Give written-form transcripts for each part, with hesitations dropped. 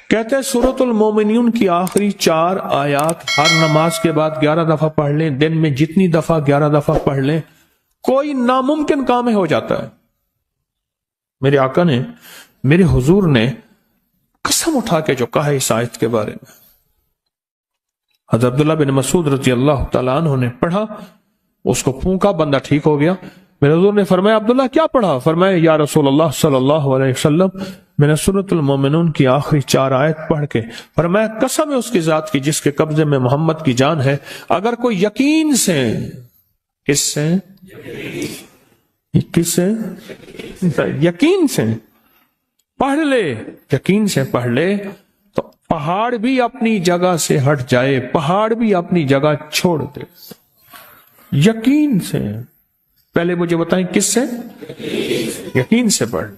کہتے ہیں سورۃ المومنون کی آخری 4 آیات ہر نماز کے بعد 11 دفعہ پڑھ لیں، دن میں جتنی دفعہ 11 دفعہ پڑھ لیں، کوئی ناممکن کام ہو جاتا ہے۔ میرے آقا نے، میرے حضور نے قسم اٹھا کے جو کہا ہے اس آیت کے بارے میں، حضرت عبداللہ بن مسعود رضی اللہ تعالیٰ عنہ نے پڑھا، اس کو پھونکا، بندہ ٹھیک ہو گیا۔ میرے حضور نے فرمایا عبداللہ کیا پڑھا؟ فرمایا یا رسول اللہ صلی اللہ علیہ وسلم میں نے سورۃ المومنون کی آخری 4 آیت پڑھ کے، فرمایا قسم ہے اس کی ذات کی جس کے قبضے میں محمد کی جان ہے، اگر کوئی یقین سے، کس سے؟ کس سے؟ یقین سے پڑھ لے، یقین سے پڑھ لے تو پہاڑ بھی اپنی جگہ سے ہٹ جائے، پہاڑ بھی اپنی جگہ چھوڑ دے۔ یقین سے، پہلے مجھے بتائیں کس سے؟ یقین سے پڑھ۔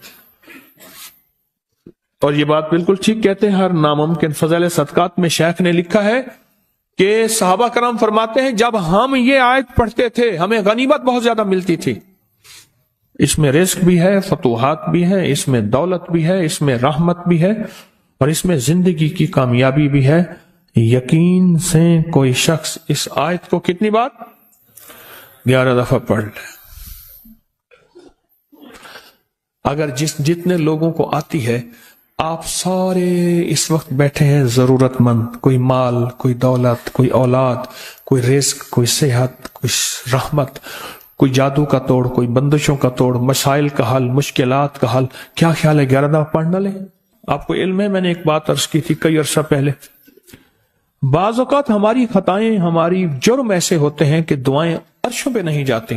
اور یہ بات بالکل ٹھیک کہتے ہیں، ہر ناممکن فضائل صدقات میں شیخ نے لکھا ہے کہ صحابہ کرام فرماتے ہیں جب ہم یہ آیت پڑھتے تھے ہمیں غنیمت بہت زیادہ ملتی تھی۔ اس میں رزق بھی ہے، فتوحات بھی ہے، اس میں دولت بھی ہے، اس میں رحمت بھی ہے، اور اس میں زندگی کی کامیابی بھی ہے۔ یقین سے کوئی شخص اس آیت کو کتنی بار؟ 11 دفعہ پڑھ لے۔ اگر جتنے لوگوں کو آتی ہے، آپ سارے اس وقت بیٹھے ہیں ضرورت مند، کوئی مال، کوئی دولت، کوئی اولاد، کوئی رزق، کوئی صحت، کوئی رحمت، کوئی جادو کا توڑ، کوئی بندشوں کا توڑ، مسائل کا حل، مشکلات کا حل، کیا خیال ہے 11 دفعہ پڑھنا لے؟ آپ کو علم ہے، میں نے ایک بات عرض کی تھی کئی عرصہ پہلے، بعض اوقات ہماری خطائیں، ہماری جرم ایسے ہوتے ہیں کہ دعائیں عرشوں پہ نہیں جاتی۔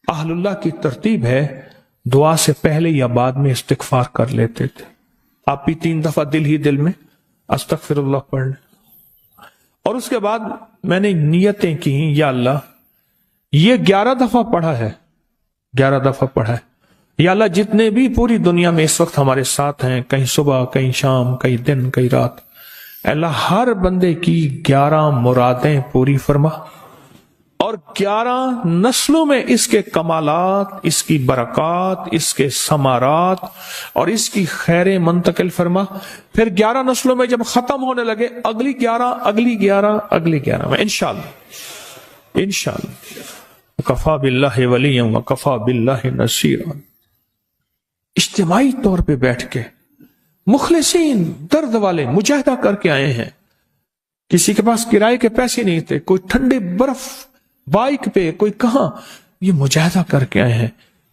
اہل اللہ کی ترتیب ہے دعا سے پہلے یا بعد میں استغفار کر لیتے تھے۔ آپ بھی 3 دفعہ دل ہی دل میں استغفر اللہ پڑھ لیں، اور اس کے بعد میں نے نیتیں کی، یا اللہ یہ 11 دفعہ پڑھا ہے، 11 دفعہ پڑھا ہے، یا اللہ جتنے بھی پوری دنیا میں اس وقت ہمارے ساتھ ہیں، کہیں صبح، کہیں شام، کہیں دن، کہیں رات، اللہ ہر بندے کی 11 مرادیں پوری فرما، اور 11 نسلوں میں اس کے کمالات، اس کی برکات، اس کے ثمرات اور اس کی خیریں منتقل فرما۔ پھر 11 نسلوں میں جب ختم ہونے لگے، اگلی 11، اگلی 11، اگلی 11 میں انشاءاللہ، انشاءاللہ کفا باللہ ولیا وکفا باللہ نصیرا، اجتماعی طور پہ بیٹھ کے مخلصین، درد والے مجاہدہ کر کے آئے ہیں، کسی کے پاس کرائے کے پیسے نہیں تھے، کوئی ٹھنڈے برف بائک پہ، کوئی کہاں، یہ مجاہدہ کر کے آئے ہیں۔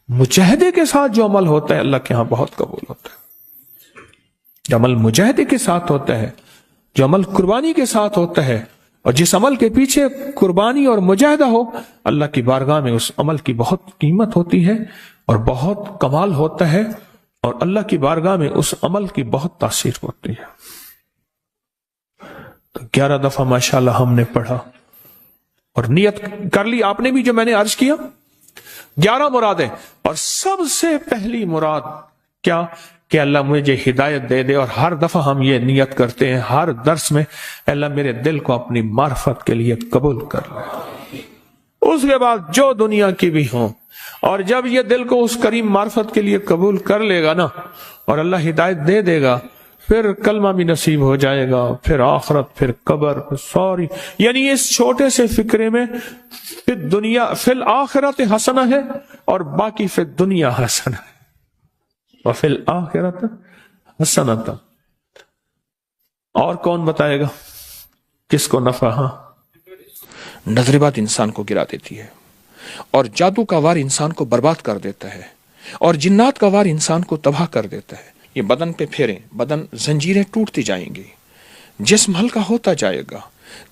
مجاہدے کے ساتھ جو عمل ہوتا ہے اللہ کے ہاں بہت قبول ہوتا ہے۔ جو عمل مجاہدے کے ساتھ ہوتا ہے، جو عمل قربانی کے ساتھ ہوتا ہے، اور جس عمل کے پیچھے قربانی اور مجاہدہ ہو، اللہ کی بارگاہ میں اس عمل کی بہت قیمت ہوتی ہے اور بہت کمال ہوتا ہے، اور اللہ کی بارگاہ میں اس عمل کی بہت تاثیر ہوتی ہے۔ تو 11 دفعہ ماشاءاللہ ہم نے پڑھا اور نیت کر لی آپ نے بھی، جو میں نے عرض کیا 11 مرادیں، اور سب سے پہلی مراد کیا کہ اللہ مجھے ہدایت دے دے، اور ہر دفعہ ہم یہ نیت کرتے ہیں ہر درس میں، اللہ میرے دل کو اپنی معرفت کے لیے قبول کر لے۔ اس کے بعد جو دنیا کی بھی ہوں، اور جب یہ دل کو اس کریم معرفت کے لیے قبول کر لے گا نا، اور اللہ ہدایت دے دے گا، پھر کلمہ بھی نصیب ہو جائے گا، پھر آخرت، پھر قبر، پھر سوری، یعنی اس چھوٹے سے فکرے میں پھر دنیا فی الآخرت حسنہ ہے، اور باقی پھر دنیا حسنہ ہے، وفی الآخرت حسنۃ۔ اور کون بتائے گا کس کو نفع؟ ہاں، نظر بات انسان کو گرا دیتی ہے، اور جادو کا وار انسان کو برباد کر دیتا ہے، اور جنات کا وار انسان کو تباہ کر دیتا ہے۔ یہ بدن پہ پھیریں، بدن زنجیریں ٹوٹتی جائیں گی، جسم ہلکا ہوتا جائے گا،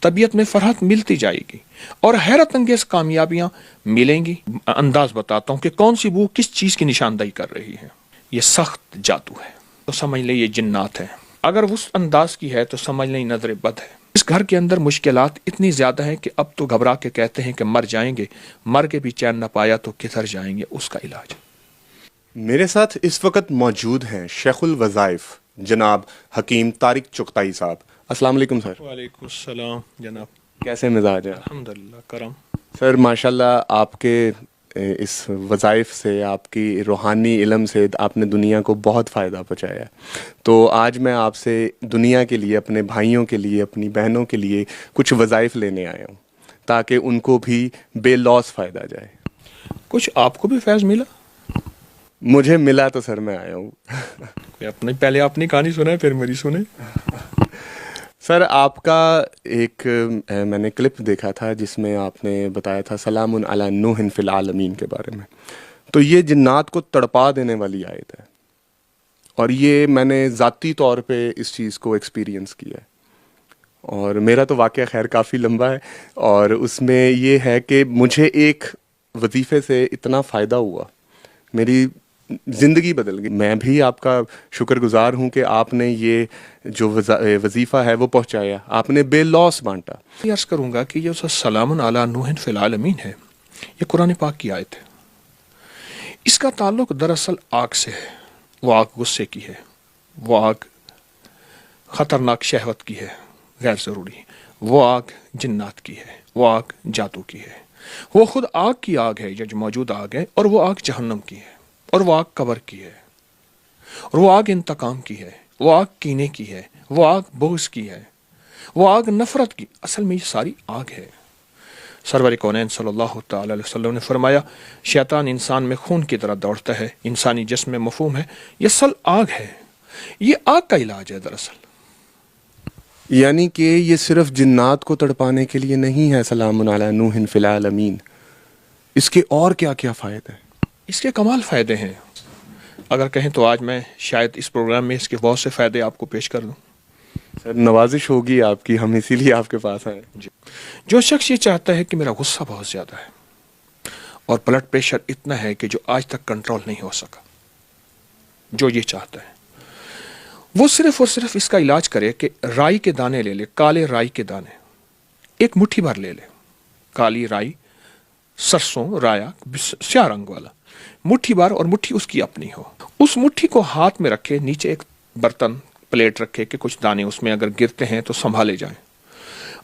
طبیعت میں فرحت ملتی جائے گی، اور حیرت انگیز کامیابیاں ملیں گی۔ انداز بتاتا ہوں کہ کون سی بو کس چیز کی نشاندہی کر رہی ہے۔ یہ سخت جادو ہے تو سمجھ لیں یہ جنات ہے، اگر اس انداز کی ہے تو سمجھ لیں نظر بد ہے۔ اس گھر کے اندر مشکلات اتنی زیادہ ہیں کہ اب تو گھبرا کے کہتے ہیں کہ مر جائیں گے، مر کے بھی چین نہ پایا تو کدھر جائیں گے، اس کا علاج۔ میرے ساتھ اس وقت موجود ہیں شیخ الوظائف جناب حکیم طارق چغتائی صاحب۔ السلام علیکم سر۔ وعلیکم السلام جناب، کیسے مزاج ہے؟ الحمدللہ کرم۔ سر ماشاءاللہ آپ کے اس وظائف سے، آپ کی روحانی علم سے آپ نے دنیا کو بہت فائدہ پہنچایا ہے. تو آج میں آپ سے دنیا کے لیے، اپنے بھائیوں کے لیے، اپنی بہنوں کے لیے کچھ وظائف لینے آیا ہوں تاکہ ان کو بھی بے لوث فائدہ جائے. کچھ آپ کو بھی فیض ملا؟ مجھے ملا تو سر میں آیا ہوں. پہلے اپنی کہانی سنائے پھر میری سنیں. سر آپ کا ایک میں نے کلپ دیکھا تھا جس میں آپ نے بتایا تھا سلام علی نوح فی العالمین کے بارے میں. تو یہ جنات کو تڑپا دینے والی آیت ہے، اور یہ میں نے ذاتی طور پہ اس چیز کو ایکسپیرینس کیا ہے. اور میرا تو واقعہ خیر کافی لمبا ہے، اور اس میں یہ ہے کہ مجھے ایک وظیفے سے اتنا فائدہ ہوا، میری زندگی بدل گئی. میں بھی آپ کا شکر گزار ہوں کہ آپ نے یہ جو وظیفہ ہے وہ پہنچایا، آپ نے بے لوث بانٹا. یہ عرض کروں گا کہ یہ سلام علی نوح فی العالمین ہے، یہ قرآن پاک کی آیت ہے. اس کا تعلق دراصل آگ سے ہے. وہ آگ غصے کی ہے، وہ آگ خطرناک شہوت کی ہے، غیر ضروری. وہ آگ جنات کی ہے، وہ آگ جادو کی ہے. وہ خود آگ کی آگ ہے، جو موجود آگ ہے، اور وہ آگ جہنم کی ہے، اور وہ آگ قبر کی ہے، اور وہ آگ انتقام کی ہے، وہ آگ کینے کی ہے، وہ آگ بغض کی ہے، وہ آگ نفرت کی. اصل میں یہ ساری آگ ہے. سرور کونین صلی اللہ تعالی علیہ وسلم نے فرمایا شیطان انسان میں خون کی طرح دوڑتا ہے، انسانی جسم میں مفہوم ہے، یہ اصل آگ ہے. یہ آگ کا علاج ہے دراصل. یعنی کہ یہ صرف جنات کو تڑپانے کے لیے نہیں ہے سلام علی نوح فی العالمین، اس کے اور کیا کیا فائدے ہیں؟ اس کے کمال فائدے ہیں. اگر کہیں تو آج میں شاید اس پروگرام میں اس کے بہت سے فائدے آپ کو پیش کر دوں. سر نوازش ہوگی آپ کی، ہم اسی لیے آپ کے پاس آئے. جو شخص یہ چاہتا ہے کہ میرا غصہ بہت زیادہ ہے اور بلڈ پریشر اتنا ہے کہ جو آج تک کنٹرول نہیں ہو سکا، جو یہ چاہتا ہے وہ صرف اور صرف اس کا علاج کرے کہ رائی کے دانے لے لے، کالے رائی کے دانے ایک مٹھی بھر لے لے. کالی رائی، سرسوں، رایا سیاہ رنگ والا مٹھی بھر، اور مٹھی اس کی اپنی ہو. اس مٹھی کو ہاتھ میں رکھے، نیچے ایک برتن پلیٹ رکھے کہ کچھ دانے اس میں اگر گرتے ہیں تو سنبھالے جائیں،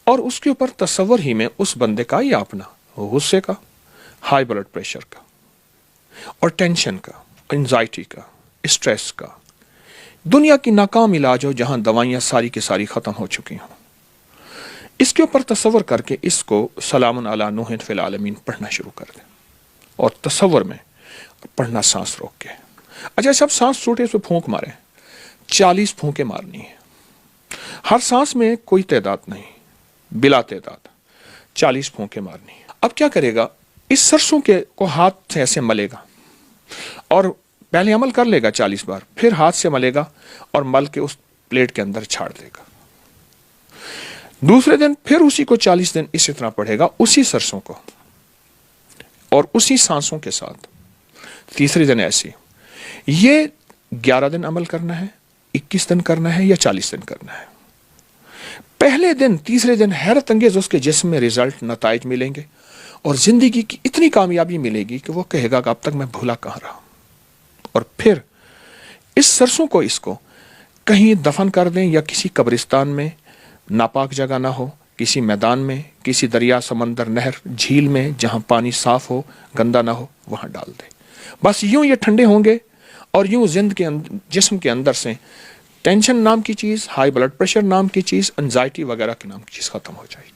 اور اس کے اوپر تصور ہی میں اس بندے کا یا اپنا غصے کا، ہائی بلڈ پریشر کا، اور ٹینشن کا، انزائٹی کا، اسٹریس کا، دنیا کی ناکام علاج ہو جہاں دوائیاں ساری کی ساری ختم ہو چکی ہوں، اس کے اوپر تصور کر کے اس کو سلام علی نوح فی العالمین پڑھنا شروع کر دیں. اور تصور میں پڑھنا سانس روک کے. اچھا سب سانس چھوٹے اس پہ پھونک مارے، 40 پھونکیں مارنی ہیں. ہر سانس میں کوئی تعداد نہیں، بلا تعداد 40 پھونکیں مارنی ہیں. اب کیا کرے گا؟ اس سرسوں کے کو ہاتھ سے ایسے ملے گا، اور پہلے عمل کر لے گا 40 بار، پھر ہاتھ سے ملے گا اور مل کے اس پلیٹ کے اندر چھاڑ دے گا. دوسرے دن پھر اسی کو 40 دن اسی طرح پڑھے گا، اسی سرسوں کو اور اسی سانسوں کے ساتھ. تیسرے دن ایسے. یہ 11 دن عمل کرنا ہے، 21 دن کرنا ہے، یا 40 دن کرنا ہے. پہلے دن، تیسرے دن حیرت انگیز اس کے جسم میں رزلٹ، نتائج ملیں گے، اور زندگی کی اتنی کامیابی ملے گی کہ وہ کہے گا کہ اب تک میں بھولا کہاں رہا. اور پھر اس سرسوں کو اس کو کہیں دفن کر دیں، یا کسی قبرستان میں، ناپاک جگہ نہ ہو، کسی میدان میں، کسی دریا، سمندر، نہر، جھیل میں جہاں پانی صاف ہو، گندا نہ ہو، وہاں ڈال دیں. بس یوں یہ ٹھنڈے ہوں گے، اور یوں جسم کے اندر سے ٹینشن نام کی چیز، ہائی بلڈ پریشر نام کی چیز، انزائٹی وغیرہ کی نام کی چیز ختم ہو جائے گی.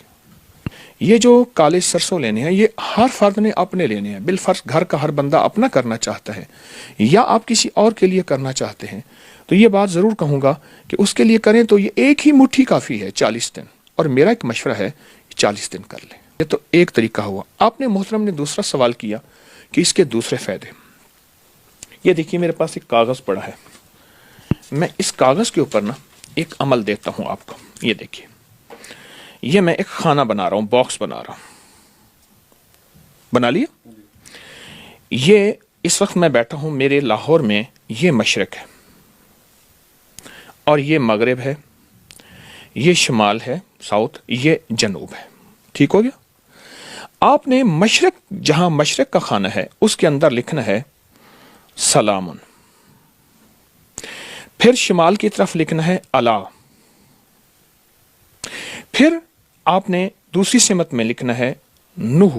یہ جو کالے سرسوں لینے ہیں، یہ ہر فرد نے اپنے لینے ہیں. بالفرض گھر کا ہر بندہ اپنا کرنا چاہتا ہے، یا آپ کسی اور کے لیے کرنا چاہتے ہیں، تو یہ بات ضرور کہوں گا کہ اس کے لیے کریں تو یہ ایک ہی مٹھی کافی ہے 40 دن. اور میرا ایک مشورہ ہے 40 دن کر لیں. یہ تو ایک طریقہ ہوا. آپ نے محترم نے دوسرا سوال کیا کہ اس کے دوسرے فائدے. یہ دیکھیے میرے پاس ایک کاغذ پڑا ہے، میں اس کاغذ کے اوپر نا ایک عمل دیتا ہوں آپ کو. یہ دیکھیے، یہ میں ایک خانہ بنا رہا ہوں، باکس بنا رہا ہوں. بنا لیا؟ یہ اس وقت میں بیٹھا ہوں میرے لاہور میں. یہ مشرق ہے اور یہ مغرب ہے، یہ شمال ہے، ساؤتھ، یہ جنوب ہے. ٹھیک ہو گیا؟ آپ نے مشرق، جہاں مشرق کا خانہ ہے اس کے اندر لکھنا ہے سلامن. پھر شمال کی طرف لکھنا ہے الا. پھر آپ نے دوسری سمت میں لکھنا ہے نوح.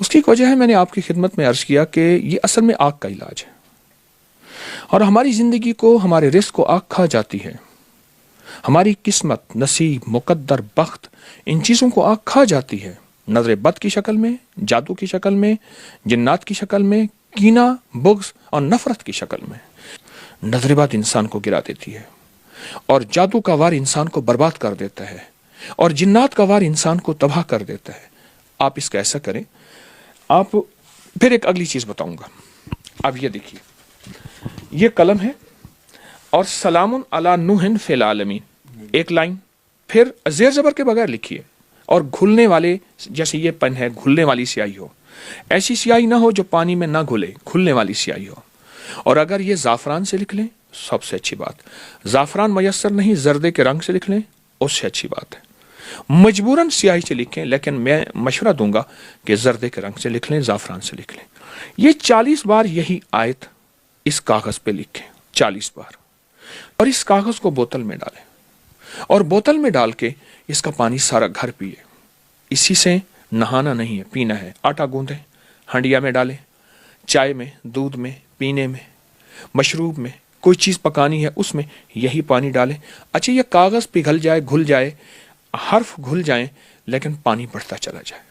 اس کی ایک وجہ ہے، میں نے آپ کی خدمت میں عرض کیا کہ یہ اصل میں آگ کا علاج ہے، اور ہماری زندگی کو، ہمارے رزق کو آگ کھا جاتی ہے. ہماری قسمت، نصیب، مقدر، بخت، ان چیزوں کو آگ کھا جاتی ہے، نظر بد کی شکل میں، جادو کی شکل میں، جنات کی شکل میں، کینہ، بغض اور نفرت کی شکل میں. نظر بد انسان کو گرا دیتی ہے، اور جادو کا وار انسان کو برباد کر دیتا ہے، اور جنات کا وار انسان کو تباہ کر دیتا ہے. آپ اس کا ایسا کریں. آپ پھر ایک اگلی چیز بتاؤں گا. اب یہ دیکھیے، یہ قلم ہے اور سلام علی نوح فی العالمین، ایک لائن، پھر زیر زبر کے بغیر لکھیے، اور گھلنے والے، جیسے یہ پن ہے، گھلنے والی سیاہی ہو. ایسی سیاہی نہ ہو جو پانی میں نہ گھلے، گھلنے والی سیاہی ہو. اور اگر یہ زعفران سے لکھ لیں سب سے اچھی بات. زعفران میسر نہیں، زردے کے رنگ سے لکھ لیں اس سے اچھی بات ہے. مجبوراً سیاہی سے لکھیں، لیکن میں مشورہ دوں گا کہ زردے کے رنگ سے لکھ لیں، زعفران سے لکھ لیں. یہ 40 بار یہی آیت اس کاغذ پہ لکھیں، 40 بار، اور اس کاغذ کو بوتل میں ڈالیں، اور بوتل میں ڈال کے اس کا پانی سارا گھر پیے. اسی سے نہانا نہیں ہے، پینا ہے. آٹا گوندیں، ہنڈیا میں ڈالیں، چائے میں، دودھ میں، پینے میں، مشروب میں، کوئی چیز پکانی ہے اس میں یہی پانی ڈالیں. اچھا، یہ کاغذ پگھل جائے، گھل جائے، حرف گھل جائیں، لیکن پانی بڑھتا چلا جائے.